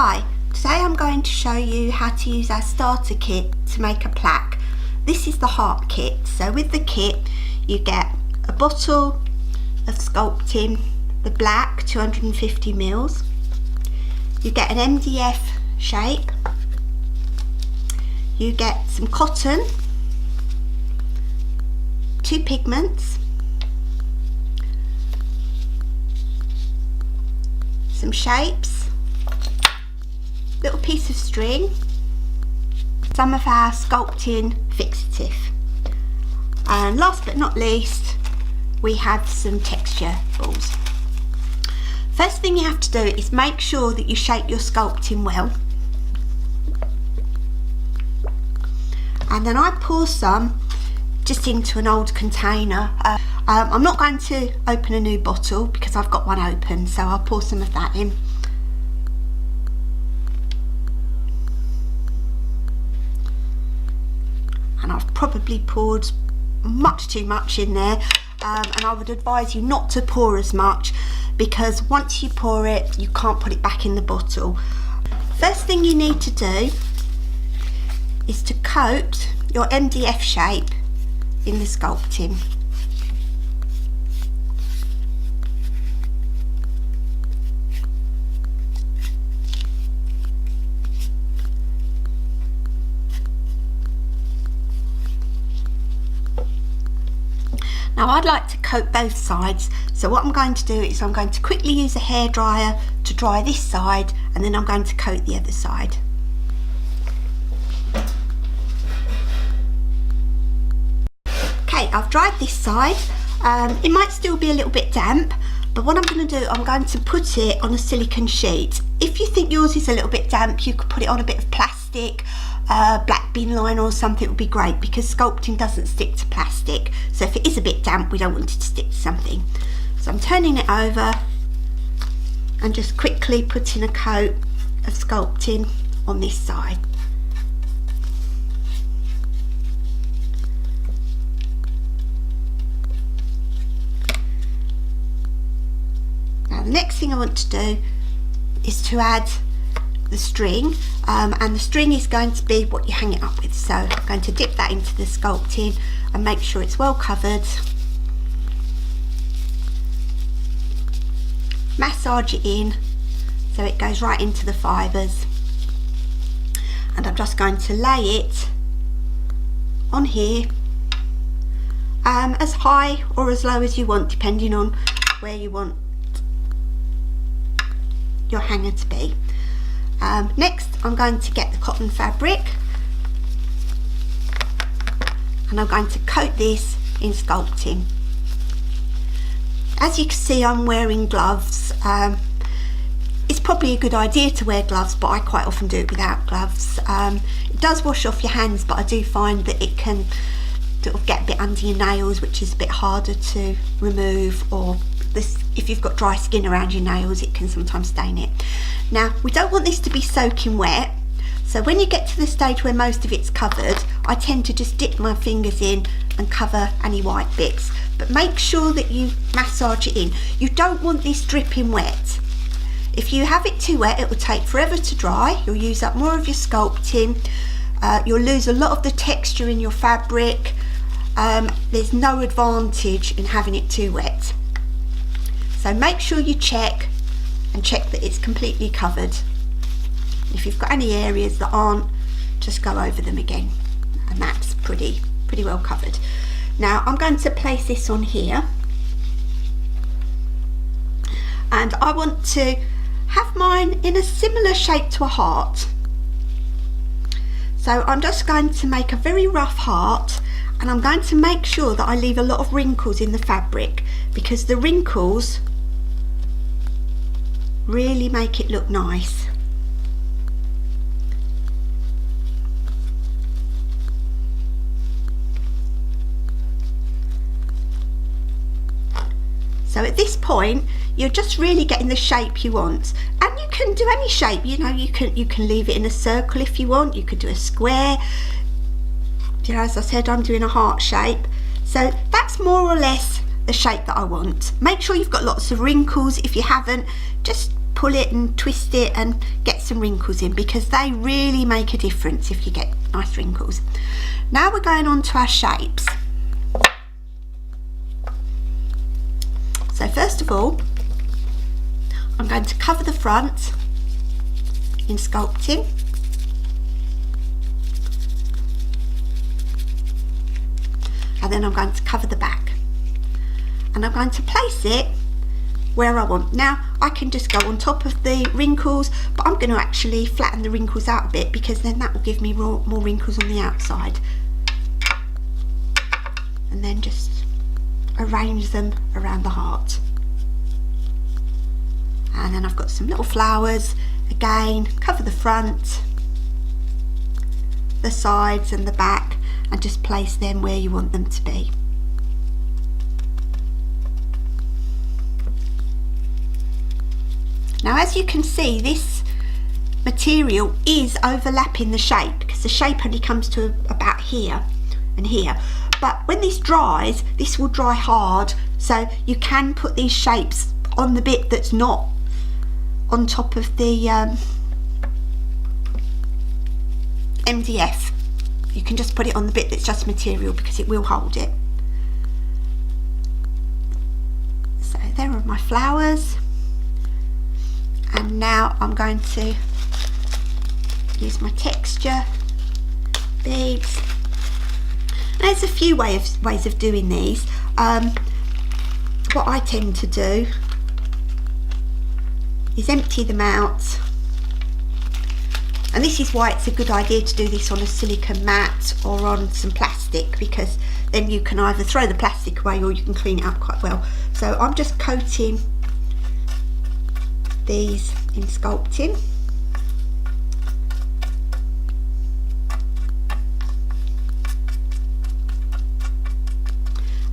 Hi, today I'm going to show you how to use our starter kit to make a plaque. This is the Heart kit. So with the kit you get a bottle of sculpting, the black 250 ml. You get an MDF shape. You get some cotton, 2 pigments, some shapes, little piece of string, some of our sculpting fixative, and last but not least we have some texture balls. First thing you have to do is make sure that you shape your sculpting well, and then I pour some just into an old container. I'm not going to open a new bottle because I've got one open, so I'll pour some of that in. And I've probably poured much too much in there, and I would advise you not to pour as much, because once you pour it you can't put it back in the bottle. First thing you need to do is to coat your MDF shape in the sculpting. Now I'd like to coat both sides, so what I'm going to do is I'm going to quickly use a hairdryer to dry this side, and then I'm going to coat the other side. Okay, I've dried this side. It might still be a little bit damp, but what I'm going to do, I'm going to put it on a silicone sheet. If you think yours is a little bit damp, you could put it on a bit of plastic, black bin liner or something would be great, because sculpting doesn't stick to plastic. So if it is a bit damp, we don't want it to stick to something. So I'm turning it over and just quickly putting a coat of sculpting on this side. Now the next thing I want to do is to add the string, and the string is going to be what you hang it up with. So I'm going to dip that into the sculpting and make sure it's well covered. Massage it in so it goes right into the fibres, and I'm just going to lay it on here, as high or as low as you want, depending on where you want your hanger to be. Next I'm going to get the cotton fabric, and I'm going to coat this in sculpting. As you can see, I'm wearing gloves. It's probably a good idea to wear gloves, but I quite often do it without gloves. It does wash off your hands, but I do find that it can sort of get a bit under your nails, which is a bit harder to remove, or if you've got dry skin around your nails, it can sometimes stain it. Now we don't want this to be soaking wet, so when you get to the stage where most of it's covered, I tend to just dip my fingers in and cover any white bits, but make sure that you massage it in. You don't want this dripping wet. If you have it too wet, it will take forever to dry. You'll use up more of your sculpting, you'll lose a lot of the texture in your fabric. There's no advantage in having it too wet. So make sure you check that it's completely covered. If you've got any areas that aren't, just go over them again, and that's pretty well covered. Now I'm going to place this on here, and I want to have mine in a similar shape to a heart. So I'm just going to make a very rough heart, and I'm going to make sure that I leave a lot of wrinkles in the fabric, because the wrinkles really make it look nice. So at this point you're just really getting the shape you want, and you can do any shape. You know, you can leave it in a circle if you want. You could do a square. You know, as I said, I'm doing a heart shape, so that's more or less the shape that I want. Make sure you've got lots of wrinkles. If you haven't, just pull it and twist it and get some wrinkles in, because they really make a difference if you get nice wrinkles. Now we're going on to our shapes. So first of all, I'm going to cover the front in sculpting. And then I'm going to cover the back. And I'm going to place it where I want. Now I can just go on top of the wrinkles, but I'm going to actually flatten the wrinkles out a bit, because then that will give me more wrinkles on the outside. And then just arrange them around the heart. And then I've got some little flowers. Again, cover the front, the sides and the back, and just place them where you want them to be. Now as you can see, this material is overlapping the shape, because the shape only comes to about here and here. But when this dries, this will dry hard, so you can put these shapes on the bit that's not on top of the MDF. You can just put it on the bit that's just material, because it will hold it. So there are my flowers, and now I'm going to use my texture beads. There's a few ways of doing these. What I tend to do is empty them out, and this is why it's a good idea to do this on a silicone mat or on some plastic, because then you can either throw the plastic away or you can clean it up quite well. So I'm just coating these in sculpting.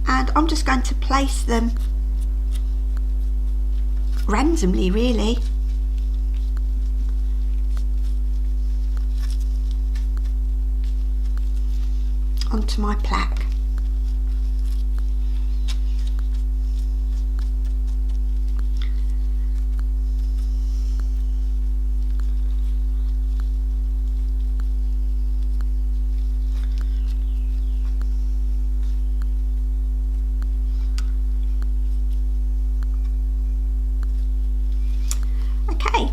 And I'm just going to place them randomly, really. Onto my plaque. Okay,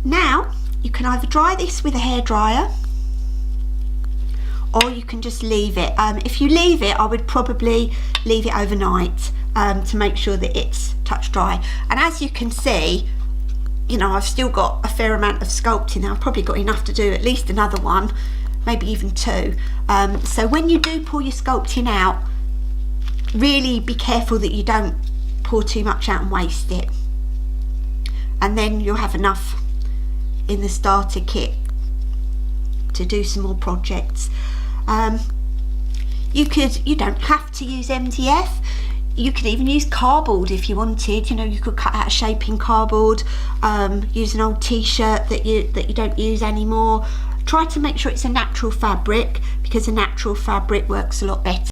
now you can either dry this with a hairdryer, or you can just leave it. If you leave it, I would probably leave it overnight to make sure that it's touch dry. And as you can see, you know, I've still got a fair amount of sculpting now. I've probably got enough to do at least another one, maybe even two. So when you do pull your sculpting out, really be careful that you don't pour too much out and waste it. And then you'll have enough in the starter kit to do some more projects. You don't have to use MDF. You could even use cardboard if you wanted. You know, you could cut out a shape in cardboard, use an old t-shirt that you don't use anymore. Try to make sure it's a natural fabric, because a natural fabric works a lot better.